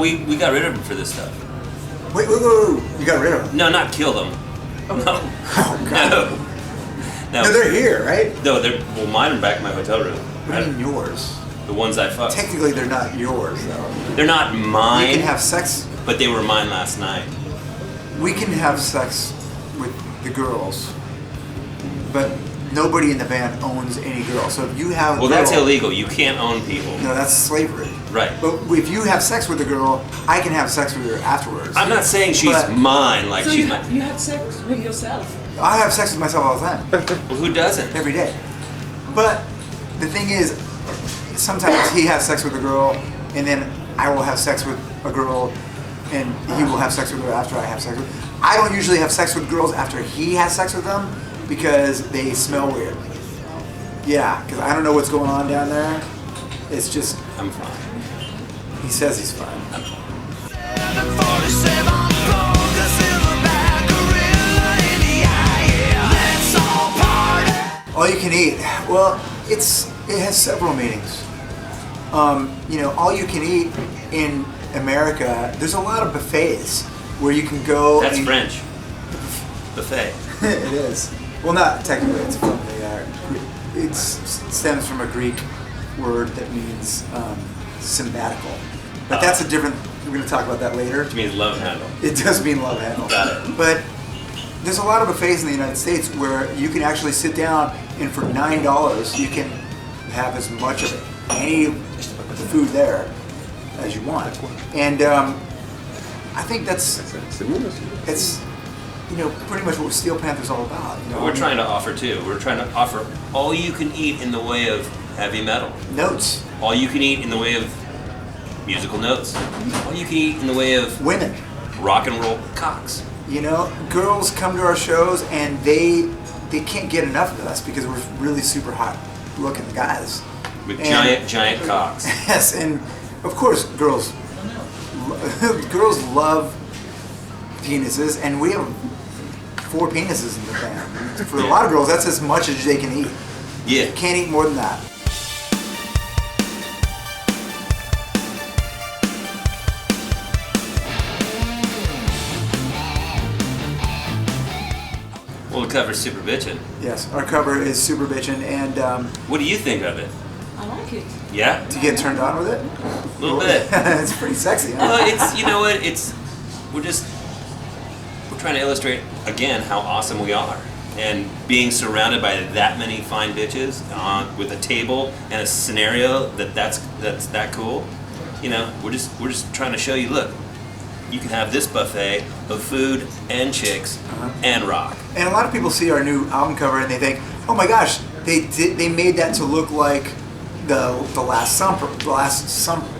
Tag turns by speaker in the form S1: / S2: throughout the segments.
S1: we got rid of them for this stuff.
S2: Wait, you got rid of them?
S1: No, not kill them.
S2: Oh.
S1: No.
S2: Oh, God.
S1: No.
S2: No, they're here, right?
S1: No, well, mine are back in my hotel room.
S2: What do you mean yours?
S1: The ones I fucked.
S2: Technically, they're not yours, though.
S1: They're not mine.
S2: You can have sex.
S1: But they were mine last night.
S2: We can have sex with the girls, but nobody in the band owns any girls. So if you have
S1: Well, that's illegal. You can't own people.
S2: No, that's slavery.
S1: Right.
S2: But if you have sex with a girl, I can have sex with her afterwards.
S1: I'm not saying she's mine, like
S3: So
S1: she's
S3: you
S1: mine.
S3: you had sex with yourself?
S2: I have sex with myself all the time.
S1: Well, who doesn't?
S2: Every day. But the thing is, sometimes he has sex with a girl, and then I will have sex with a girl, and he will have sex with her after I have sex with her. I don't usually have sex with girls after he has sex with them because they smell weird. Yeah, because I don't know what's going on down there. It's just...
S1: I'm fine.
S2: He says he's fine.
S1: I'm fine.
S2: All you can eat. Well, it has several meanings. All you can eat in America, there's a lot of buffets where you can go.
S1: That's French. Buffet.
S2: It is. Well, not technically. It's from it stems from a Greek word that means symbatical. But that's a different. We're going to talk about that later.
S1: Which means love handle.
S2: It does mean love handle.
S1: Got it.
S2: But there's a lot of buffets in the United States where you can actually sit down and for $9 you can have as much of any food there as you want. And I think it's pretty much what Steel Panther's all about.
S1: We're trying to offer too. We're trying to offer all you can eat in the way of heavy metal.
S2: Notes.
S1: All you can eat in the way of musical notes. All you can eat in the way of
S2: Women.
S1: rock and roll cocks.
S2: Girls come to our shows and they can't get enough of us because we're really super hot looking guys.
S1: With giant cocks.
S2: Yes, and of course girls love penises, and we have 4 penises in the band. For a lot of girls, that's as much as they can eat.
S1: Yeah.
S2: You can't eat more than that.
S1: Well, the cover's super bitchin'.
S2: Yes, our cover is super bitchin', and
S1: What do you think of it?
S3: I like it.
S1: Yeah?
S2: do you get turned on with it?
S1: A little bit.
S2: It's pretty sexy, huh?
S1: Well, it's, you know what, we're trying to illustrate, again, how awesome we are. And being surrounded by that many fine bitches with a table and a scenario that's that cool, we're just trying to show you, look, you can have this buffet of food and chicks and rock.
S2: And a lot of people see our new album cover and they think, oh my gosh, they made that to look like the Last Supper.
S1: Last something.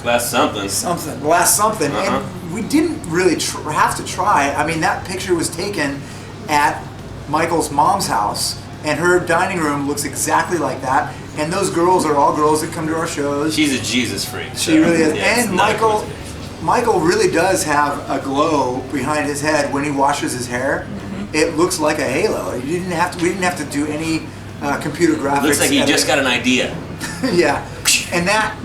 S2: Last something. And we didn't really have to try. I mean, that picture was taken at Michael's mom's house, and her dining room looks exactly like that. And those girls are all girls that come to our shows.
S1: She's a Jesus freak.
S2: She really is.
S1: Yeah,
S2: and Michael really does have a glow behind his head when he washes his hair. Mm-hmm. It looks like a halo. We didn't have to do any computer graphics.
S1: Looks like he just got an idea.
S2: Yeah, and that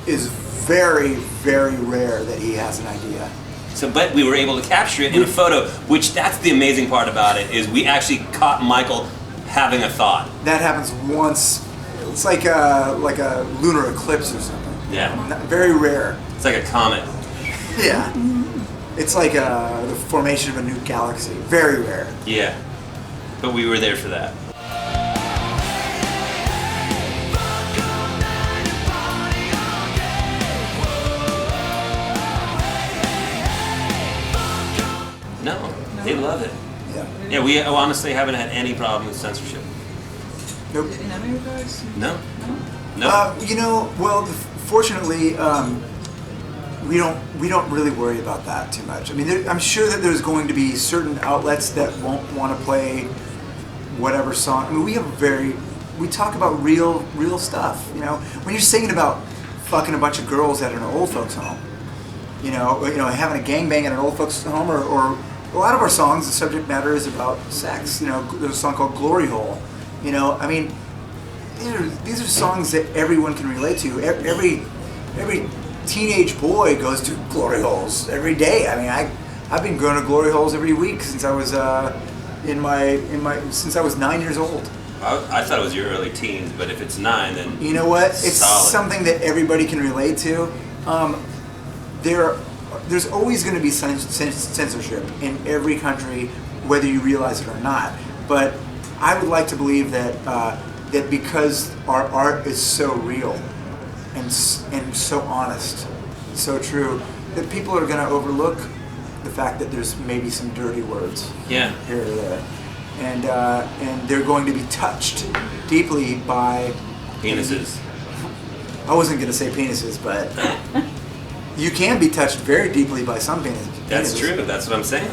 S2: is very, very rare that he has an idea.
S1: So, but we were able to capture it in a photo, which that's the amazing part about it, is we actually caught Michael having a thought.
S2: That happens once. It's like a lunar eclipse or something.
S1: Yeah.
S2: Very rare.
S1: It's like a comet.
S2: Yeah. It's like the formation of a new galaxy. Very rare.
S1: Yeah. But we were there for that. No, they love it.
S2: Yeah.
S1: Yeah, we honestly haven't had any problem with censorship.
S2: Nope.
S3: In America,
S1: No. No.
S2: Well, fortunately, we don't really worry about that too much. I mean, I'm sure that there's going to be certain outlets that won't want to play whatever song. I mean, we talk about real stuff. When you're singing about fucking a bunch of girls at an old folks home, having a gangbang at an old folks home, or a lot of our songs, the subject matter is about sex. There's a song called Glory Hole. I mean, these are songs that everyone can relate to. Every teenage boy goes to glory holes every day. I mean, I've been going to glory holes every week since I was since I was 9 years old.
S1: I thought it was your early teens, but if it's 9, then
S2: you know what? It's
S1: solid.
S2: something that everybody can relate to. There's always going to be censorship in every country, whether you realize it or not. But I would like to believe that that because our art is so real and so honest, so true, that people are going to overlook the fact that there's maybe some dirty words here or there, and they're going to be touched deeply by
S1: penises.
S2: I wasn't going to say penises, but you can be touched very deeply by some penises.
S1: That's true. That's what I'm saying.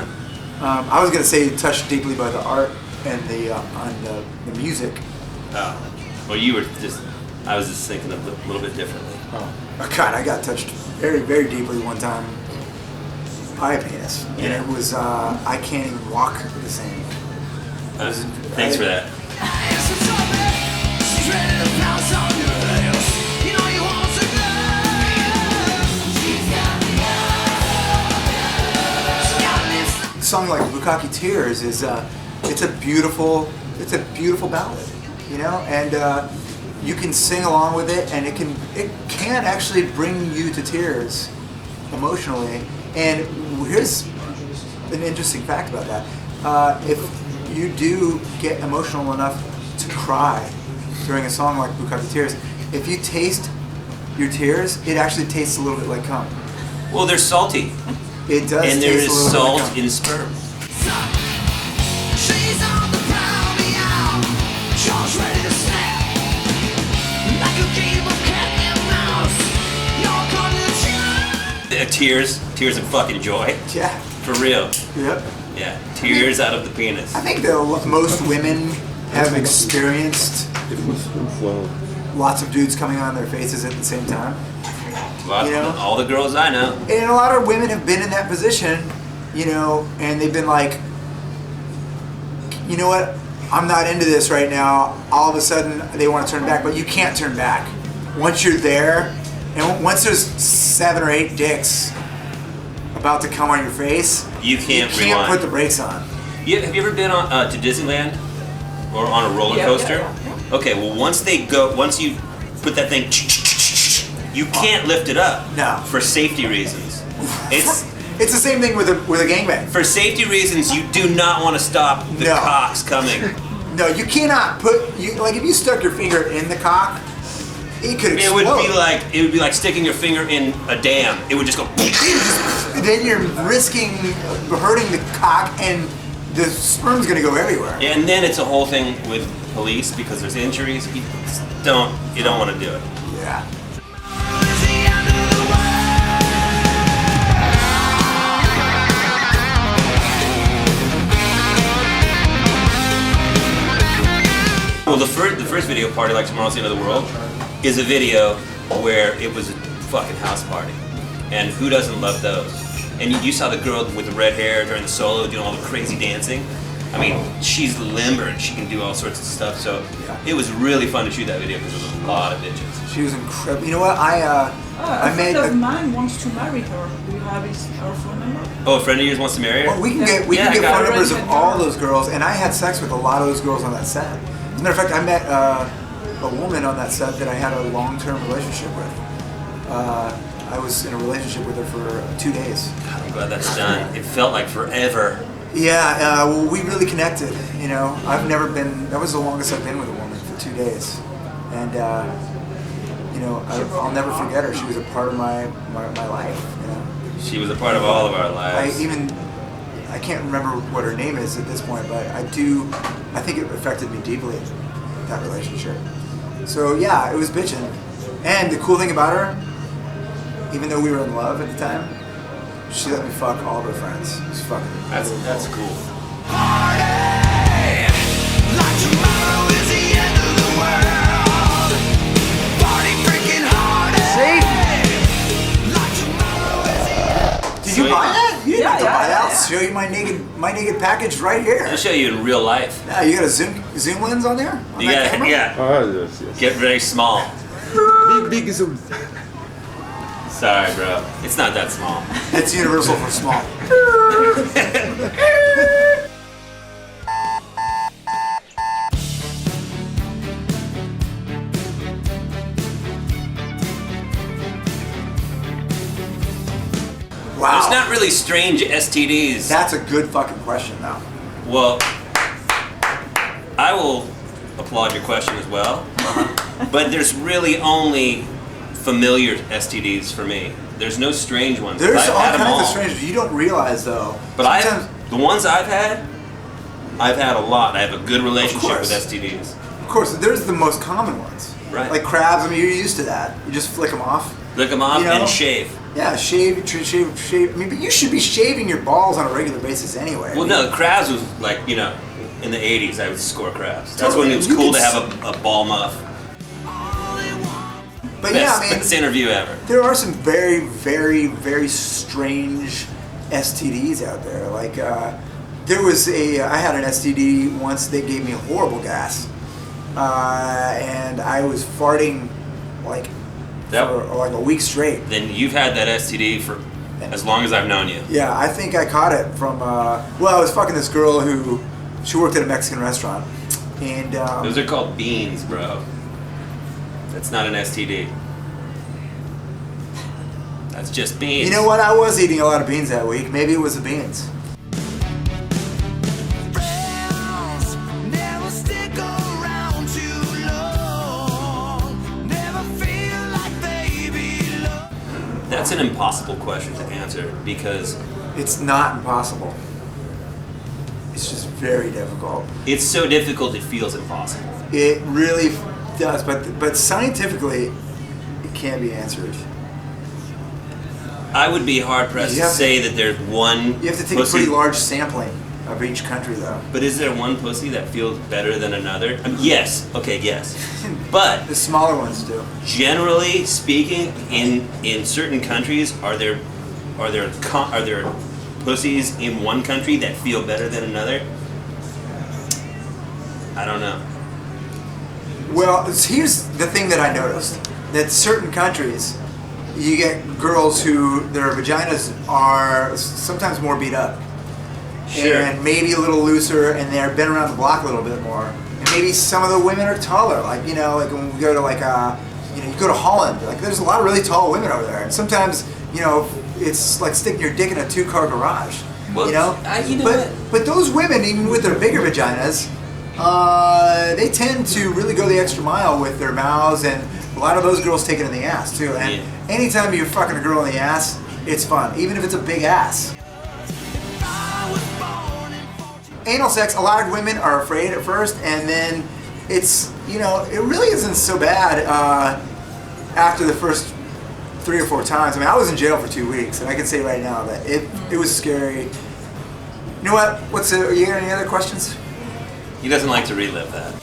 S2: I was going to say touched deeply by the art and the music.
S1: Oh, well, you were just. I was just thinking a little bit differently.
S2: Oh God, I got touched very, very deeply one time by a penis, and it was I can't even walk the same.
S1: Thanks for that.
S2: A song like Bukkake Tears is it's a beautiful ballad, you know, and you can sing along with it, and it can actually bring you to tears emotionally. And here's an interesting fact about that: if you do get emotional enough to cry during a song like Bukkake Tears, if you taste your tears, it actually tastes a little bit like cum.
S1: Well, they're salty.
S2: It does.
S1: And there
S2: taste
S1: is
S2: a little
S1: salt
S2: bit like
S1: in sperm.
S4: She's on the prowl, meow. Jaw's ready to snap. Like a game of cat and mouse. You're gonna
S1: Tears and fucking joy.
S2: Yeah.
S1: For real.
S2: Yep.
S1: Yeah. Tears out of the penis.
S2: I think that most women have experienced lots of dudes coming on their faces at the same time. You know?
S1: All the girls I know.
S2: And a lot of women have been in that position, you know, and they've been like, you know what, I'm not into this right now. All of a sudden, they want to turn back, but you can't turn back. Once you're there, and once there's 7 or 8 dicks about to come on your face,
S1: You can't rewind.
S2: put the brakes on.
S1: Have you ever been to Disneyland or on a roller coaster?
S3: Yeah.
S1: Okay, well once you put that thing, you can't lift it up.
S2: No.
S1: For safety reasons. It's
S2: the same thing with a gangbang.
S1: for safety reasons. You do not want to stop the
S2: No.
S1: cocks coming.
S2: No, you cannot if you stuck your finger in the cock, it could explode.
S1: It would be like sticking your finger in a dam. It would just go.
S2: Then you're risking hurting the cock, and the sperm's gonna go everywhere.
S1: And then it's a whole thing with police because there's injuries. You don't want to do it.
S2: Yeah.
S1: Well, the first video, Party Like Tomorrow's the End of the World, is a video where it was a fucking house party. And who doesn't love those? And you saw the girl with the red hair during the solo doing all the crazy dancing. I mean, she's limber and she can do all sorts of stuff. So it was really fun to shoot that video because there was a lot of bitches.
S2: She was incredible. You know what? I
S3: A friend of mine wants to marry her. Do you have her phone number?
S1: Oh, a friend of yours wants to marry her?
S2: Well, we can get
S1: I
S2: phone
S1: got it.
S2: numbers of all those girls, and I had sex with a lot of those girls on that set. As a matter of fact, I met a woman on that set that I had a long-term relationship with. I was in a relationship with her for 2 days.
S1: God, I'm glad that's done. It felt like forever.
S2: Yeah, well, we really connected. You know, that was the longest I've been with a woman, for 2 days, and you know, I'll never forget her. She was a part of my life. You know,
S1: She was a part of all of our lives.
S2: I can't remember what her name is at this point, but I think it affected me deeply, that relationship. So yeah, it was bitchin'. And the cool thing about her, even though we were in love at the time, she let me fuck all of her friends. It was fucking
S1: That's cool.
S4: Party like tomorrow is the end of the world. Party freaking hard.
S2: See?
S4: Like tomorrow is the end.
S2: Did you buy that? You didn't have to buy that.
S3: yeah.
S2: I'll show you my naked package right here.
S1: I'll show you in real life.
S2: Yeah, you got a zoom lens on there? On
S1: You
S2: that
S1: gotta,
S2: camera?
S1: yeah.
S5: Ah, yes, yes.
S1: Get very small.
S5: Big zoom.
S1: Sorry, bro. It's not that small.
S2: It's universal for small. Wow.
S1: There's not really strange STDs.
S2: That's a good fucking question, though.
S1: Well, I will applaud your question as well. But there's really only familiar STDs for me. There's no strange ones.
S2: There's
S1: I've
S2: all
S1: had 'em
S2: kinds
S1: all.
S2: of strange. You don't realize, though.
S1: But
S2: sometimes,
S1: the ones I've had a lot. I have a good relationship with
S2: course.
S1: STDs.
S2: of course, there's the most common ones.
S1: Right.
S2: Like crabs. I mean, you're used to that. You just flick them off.
S1: Lick them off
S2: You know?
S1: and shave.
S2: Yeah, shave. I mean, but you should be shaving your balls on a regular basis anyway.
S1: Well, no, crabs was like, you know, in the 80s I would score crabs. That's when it was
S2: You
S1: cool
S2: could
S1: to have a ball muff.
S2: But yeah,
S1: Best,
S2: I mean,
S1: best interview ever.
S2: there are some very, very, very strange STDs out there. Like, there was I had an STD once. They gave me a horrible gas, and I was farting like
S1: That-
S2: for like a week straight.
S1: Then you've had that STD for as long as I've known you.
S2: Yeah, I think I caught it from. Well, I was fucking this girl who she worked at a Mexican restaurant, and
S1: Those are called beans, bro. That's not an STD. That's just beans.
S2: you know what? I was eating a lot of beans that week. Maybe it was the beans.
S4: Friends never stick around too long. Never feel like they belong.
S1: That's an impossible question to answer because
S2: It's not impossible. It's just very difficult.
S1: it's so difficult it feels impossible.
S2: It really does, but scientifically, it can be answered.
S1: I would be hard pressed
S2: You
S1: to
S2: have to-
S1: say that there's one
S2: You have to take
S1: pussy,
S2: a pretty large sampling of each country, though.
S1: but is there one pussy that feels better than another? Yes. Okay, yes. But
S2: The smaller ones do.
S1: generally speaking, in certain countries, are there pussies in one country that feel better than another? I don't know.
S2: Well, here's the thing that I noticed: that certain countries, you get girls who their vaginas are sometimes more beat up,
S1: Sure.
S2: and maybe a little looser, and they've been around the block a little bit more. And maybe some of the women are taller, like like when we go to you go to Holland, like there's a lot of really tall women over there, and sometimes it's like sticking your dick in a 2-car garage.
S1: Well,
S2: you know,
S1: you know
S2: but
S1: what?
S2: but those women, even with their bigger vaginas, they tend to really go the extra mile with their mouths, and a lot of those girls take it in the ass too. And
S1: Yeah.
S2: anytime you're fucking a girl in the ass, it's fun, even if it's a big ass. Anal sex, a lot of women are afraid at first, and then it's, it really isn't so bad after the first 3 or 4 times. I mean, I was in jail for 2 weeks, and I can say right now that it was scary. You know what? You got any other questions?
S1: He doesn't like to relive that.